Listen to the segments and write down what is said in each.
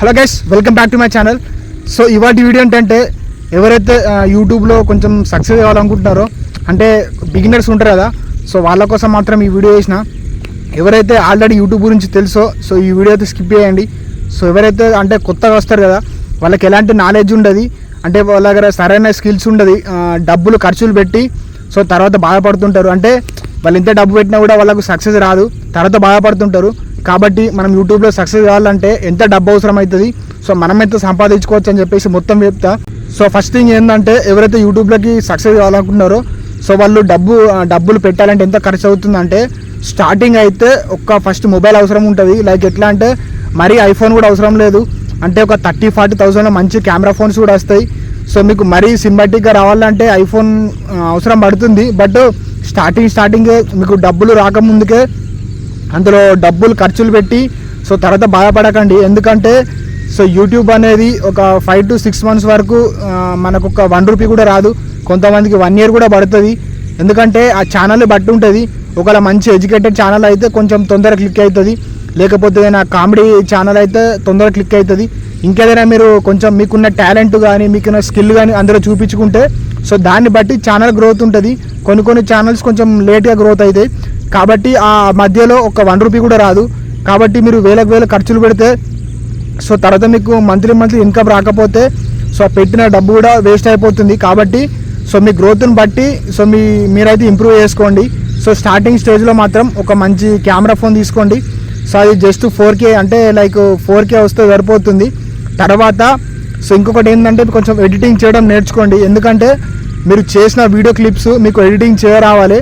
Hello guys, welcome back to my channel. So ఇవాటి video ఏంటంటే ఎవరైతే యూట్యూబ్లో కొంచెం సక్సెస్ కావాలనుకుంటున్నారో అంటే బిగినర్స్ ఉంటారు కదా, సో వాళ్ళ కోసం మాత్రం ఈ వీడియో చేసిన. ఎవరైతే ఆల్రెడీ యూట్యూబ్ గురించి తెలుసో సో ఈ వీడియో అయితే స్కిప్ చేయండి. సో ఎవరైతే అంటే కొత్తగా వస్తారు కదా, వాళ్ళకి ఎలాంటి నాలెడ్జ్ ఉండదు, అంటే వాళ్ళ దగ్గర సరైన స్కిల్స్ ఉండదు, డబ్బులు ఖర్చులు పెట్టి సో తర్వాత బాధపడుతుంటారు. అంటే వాళ్ళు ఎంత డబ్బు పెట్టినా కూడా వాళ్ళకు సక్సెస్ రాదు, తర్వాత బాధపడుతుంటారు. కాబట్టి మనం యూట్యూబ్లో సక్సెస్ కావాలంటే ఎంత డబ్బు అవసరం అవుతుంది, సో మనం ఎంత సంపాదించుకోవచ్చు అని చెప్పేసి మొత్తం చెప్తా. సో ఫస్ట్ థింగ్ ఏంటంటే ఎవరైతే యూట్యూబ్లోకి సక్సెస్ కావాలనుకుంటున్నారో సో వాళ్ళు డబ్బులు పెట్టాలంటే ఎంత ఖర్చు అవుతుందంటే స్టార్టింగ్ అయితే ఫస్ట్ మొబైల్ అవసరం ఉంటుంది. లైక్ ఎట్లా అంటే మరీ ఐఫోన్ కూడా అవసరం లేదు, అంటే ఒక 30-40,000 మంచి కెమెరా ఫోన్స్ కూడా వస్తాయి. సో మీకు మరీ సింబాటిక్గా రావాలంటే ఐఫోన్ అవసరం పడుతుంది. బట్ స్టార్టింగ్ మీకు డబ్బులు రాకముందుకే అందులో డబ్బులు ఖర్చులు పెట్టి సో తర్వాత బాధపడకండి. ఎందుకంటే సో యూట్యూబ్ అనేది ఒక 5 to 6 months వరకు మనకు ఒక 1 రూపీ కూడా రాదు, కొంతమందికి 1 year కూడా పడుతుంది. ఎందుకంటే ఆ ఛానల్ బట్టి ఉంటుంది. ఒకవేళ మంచి ఎడ్యుకేటెడ్ ఛానల్ అయితే కొంచెం తొందరగా క్లిక్ అవుతుంది, లేకపోతే ఏదైనా కామెడీ ఛానల్ అయితే తొందరగా క్లిక్ అవుతుంది. ఇంకేదైనా మీరు కొంచెం మీకున్న టాలెంట్ కానీ మీకున్న స్కిల్ కానీ అందరూ చూపించుకుంటే సో దాన్ని బట్టి ఛానల్ గ్రోత్ ఉంటుంది. కొన్ని ఛానల్స్ కొంచెం లేట్గా గ్రోత్ అవుతాయి. కాబట్టి ఆ మధ్యలో ఒక 1 రూపీ కూడా రాదు. కాబట్టి మీరు వేలకు ఖర్చులు పెడితే సో తర్వాత మీకు మంత్లీ ఇన్కమ్ రాకపోతే సో పెట్టిన డబ్బు కూడా వేస్ట్ అయిపోతుంది. కాబట్టి సో మీ గ్రోత్ని బట్టి సో మీరైతే ఇంప్రూవ్ చేసుకోండి. సో స్టార్టింగ్ స్టేజ్లో మాత్రం ఒక మంచి కెమెరా ఫోన్ తీసుకోండి. సో అది జస్ట్ 4K అంటే లైక్ 4K వస్తే సరిపోతుంది. తర్వాత సో ఇంకొకటి ఏంటంటే కొంచెం ఎడిటింగ్ చేయడం నేర్చుకోండి. ఎందుకంటే మీరు చేసిన వీడియో క్లిప్స్ మీకు ఎడిటింగ్ చేయరావాలి.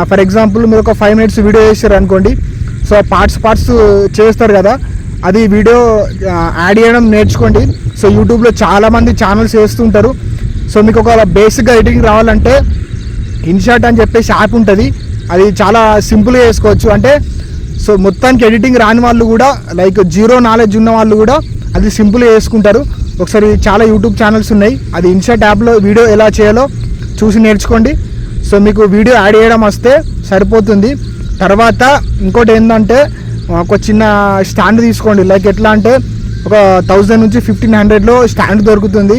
ఫర్ ఎగ్జాంపుల్ మీరు ఒక 5 minutes వీడియో చేశారు అనుకోండి, సో పార్ట్స్ చేస్తారు కదా, అది వీడియో యాడ్ చేయడం నేర్చుకోండి. సో యూట్యూబ్లో చాలామంది ఛానల్స్ చేస్తుంటారు. సో మీకు ఒక బేసిక్గా ఎడిటింగ్ రావాలంటే ఇన్షాట్ అని చెప్పేసి యాప్ ఉంటుంది, అది చాలా సింపుల్గా చేసుకోవచ్చు. అంటే సో మొత్తానికి ఎడిటింగ్ రాని వాళ్ళు కూడా లైక్ జీరో నాలెడ్జ్ ఉన్న వాళ్ళు కూడా అది సింపుల్గా చేసుకుంటారు. ఒకసారి చాలా యూట్యూబ్ ఛానల్స్ ఉన్నాయి, అది ఇన్షాట్ యాప్లో వీడియో ఎలా చేయాలో చూసి నేర్చుకోండి. సో మీకు వీడియో యాడ్ చేయడం వస్తే సరిపోతుంది. తర్వాత ఇంకోటి ఏంటంటే ఒక చిన్న స్టాండ్ తీసుకోండి. లైక్ ఎట్లా అంటే ఒక 1000 నుంచి 1500లో స్టాండ్ దొరుకుతుంది.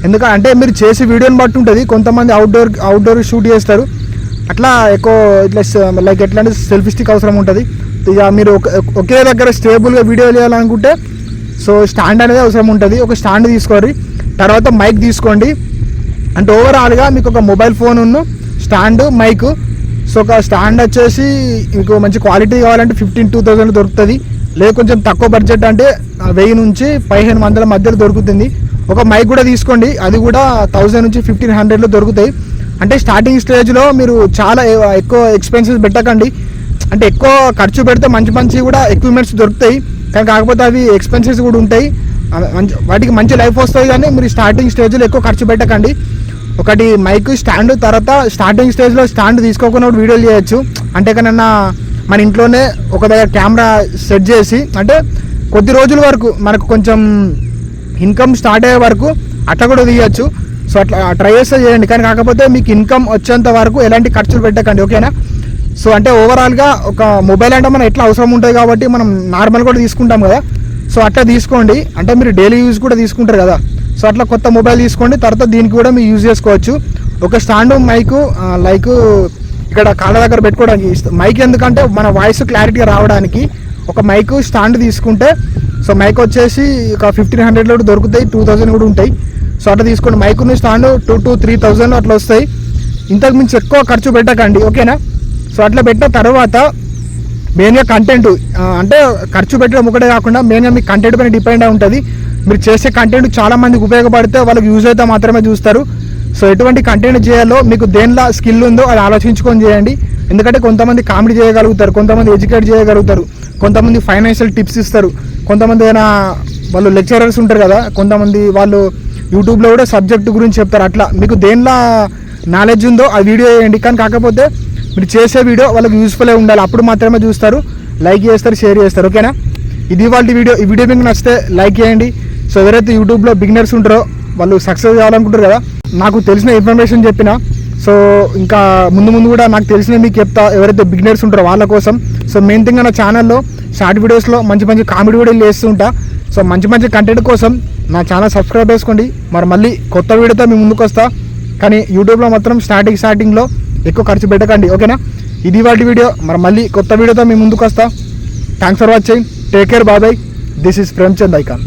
ఎందుకంటే మీరు చేసే వీడియోని బట్టి ఉంటుంది. కొంతమంది అవుట్డోర్ షూట్ చేస్తారు, అట్లా ఎక్కువ ఇట్లా లైక్ ఎట్లా అంటే సెల్ఫీ స్టిక్ అవసరం ఉంటుంది. ఇక మీరు ఒకే దగ్గర స్టేబుల్గా వీడియో చేయాలనుకుంటే సో స్టాండ్ అనేది అవసరం ఉంటుంది. ఒక స్టాండ్ తీసుకోండి. తర్వాత మైక్ తీసుకోండి. అంటే ఓవరాల్గా మీకు ఒక మొబైల్ ఫోన్ ఉన్న స్టాండ్, మైక్. సో ఒక స్టాండ్ వచ్చేసి మీకు మంచి క్వాలిటీ కావాలంటే 15,000 దొరుకుతుంది. లేదు కొంచెం తక్కువ బడ్జెట్ అంటే 1000 నుంచి 1500 మధ్యలో దొరుకుతుంది. ఒక మైక్ కూడా తీసుకోండి, అది కూడా 1000 నుంచి 1500లో దొరుకుతాయి. అంటే స్టార్టింగ్ స్టేజ్లో మీరు చాలా ఎక్కువ ఎక్స్పెన్సెస్ పెట్టకండి. అంటే ఎక్కువ ఖర్చు పెడితే మంచి కూడా ఎక్విప్మెంట్స్ దొరుకుతాయి, కానీ కాకపోతే అవి ఎక్స్పెన్సెస్ కూడా ఉంటాయి. వాటికి మంచి లైఫ్ వస్తుంది, కానీ మీరు స్టార్టింగ్ స్టేజ్లో ఎక్కువ ఖర్చు పెట్టకండి. ఒకటి మైక్, స్టాండ్. తర్వాత స్టార్టింగ్ స్టేజ్లో స్టాండ్ తీసుకోకుండా వీడియోలు చేయొచ్చు. అంటే కన్నా మన ఇంట్లోనే ఒక దగ్గర కెమెరా సెట్ చేసి అంటే కొద్ది రోజుల వరకు మనకు కొంచెం ఇన్కమ్ స్టార్ట్ అయ్యే వరకు అట్లా కూడా తీయచ్చు. సో అట్లా ట్రై చేస్తే చేయండి, కానీ కాకపోతే మీకు ఇన్కమ్ వచ్చేంత వరకు ఎలాంటి ఖర్చులు పెట్టకండి, ఓకేనా. సో అంటే ఓవరాల్గా ఒక మొబైల్ అంటే మనం ఎట్లా అవసరం ఉంటుంది కాబట్టి మనం నార్మల్ కూడా తీసుకుంటాం కదా, సో అట్లా తీసుకోండి. అంటే మీరు డైలీ యూజ్ కూడా తీసుకుంటారు కదా, సో అట్లా కొత్త మొబైల్ తీసుకోండి. తర్వాత దీనికి కూడా మీరు యూజ్ చేసుకోవచ్చు. ఒక స్టాండ్, మైకు, లైక్ ఇక్కడ కాళ్ళ దగ్గర పెట్టుకోవడానికి మైక్, ఎందుకంటే మన వాయిస్ క్లారిటీగా రావడానికి ఒక మైకు స్టాండ్ తీసుకుంటే సో మైక్ వచ్చేసి ఒక 1500లో దొరుకుతాయి, 2000 కూడా ఉంటాయి. సో అట్లా తీసుకోండి. మైకుని స్టాండ్ 2,000 to 3,000 అట్లా వస్తాయి. ఇంతకు మించి ఎక్కువ ఖర్చు పెట్టకండి, ఓకేనా. సో అట్లా పెట్టిన తర్వాత మెయిన్గా కంటెంట్, అంటే ఖర్చు పెట్టడం ఒకటే కాకుండా మెయిన్గా మీ కంటెంట్ పైన డిపెండ్ అయి ఉంటుంది. మీరు చేసే కంటెంట్ చాలా మందికి ఉపయోగపడితే వాళ్ళకి యూజ్ అయితే మాత్రమే చూస్తారు. సో ఎటువంటి కంటెంట్ చేయాలో మీకు దేనిలో స్కిల్ ఉందో అది ఆలోచించుకొని చేయండి. ఎందుకంటే కొంతమంది కామెడీ చేయగలుగుతారు, కొంతమంది ఎడ్యుకేట్ చేయగలుగుతారు, కొంతమంది ఫైనాన్షియల్ టిప్స్ ఇస్తారు, కొంతమంది అయినా వాళ్ళు లెక్చరర్స్ ఉంటారు కదా, కొంతమంది వాళ్ళు యూట్యూబ్లో కూడా సబ్జెక్ట్ గురించి చెప్తారు. అట్లా మీకు దేనిలో నాలెడ్జ్ ఉందో ఆ వీడియో చేయండి. కానీ కాకపోతే మీరు చేసే వీడియో వాళ్ళకి యూస్ఫుల్ అయి ఉండాలి, అప్పుడు మాత్రమే చూస్తారు, లైక్ చేస్తారు, షేర్ చేస్తారు, ఓకేనా. ఇది వాళ్ళ వీడియో. ఈ వీడియో మీకు నచ్చితే లైక్ చేయండి. సో ఎవరైతే యూట్యూబ్లో బిగినర్స్ ఉంటారో వాళ్ళు సక్సెస్ కావాలనుకుంటారు కదా, నాకు తెలిసిన ఇన్ఫర్మేషన్ చెప్పిన. సో ఇంకా ముందు కూడా నాకు తెలిసిన మీకు చెప్తా, ఎవరైతే బిగినర్స్ ఉంటారో వాళ్ళ కోసం. సో మెయిన్ థింగ్ నా ఛానల్లో షార్ట్ వీడియోస్లో మంచి కామెడీ వీడియోలు చేస్తూ ఉంటా. సో సో మంచి మంచి కంటెంట్ కోసం నా ఛానల్ సబ్స్క్రైబ్ చేసుకోండి. మరి మళ్ళీ కొత్త వీడియోతో మీ ముందుకు వస్తా. కానీ యూట్యూబ్లో మాత్రం స్టార్టింగ్లో ఎక్కువ ఖర్చు పెట్టకండి, ఓకేనా? ఇది వాటి వీడియో. మరి మళ్ళీ కొత్త వీడియోతో మీ ముందుకు వస్తా. Thanks for watching. Take care. Bye. This is Premchand icon.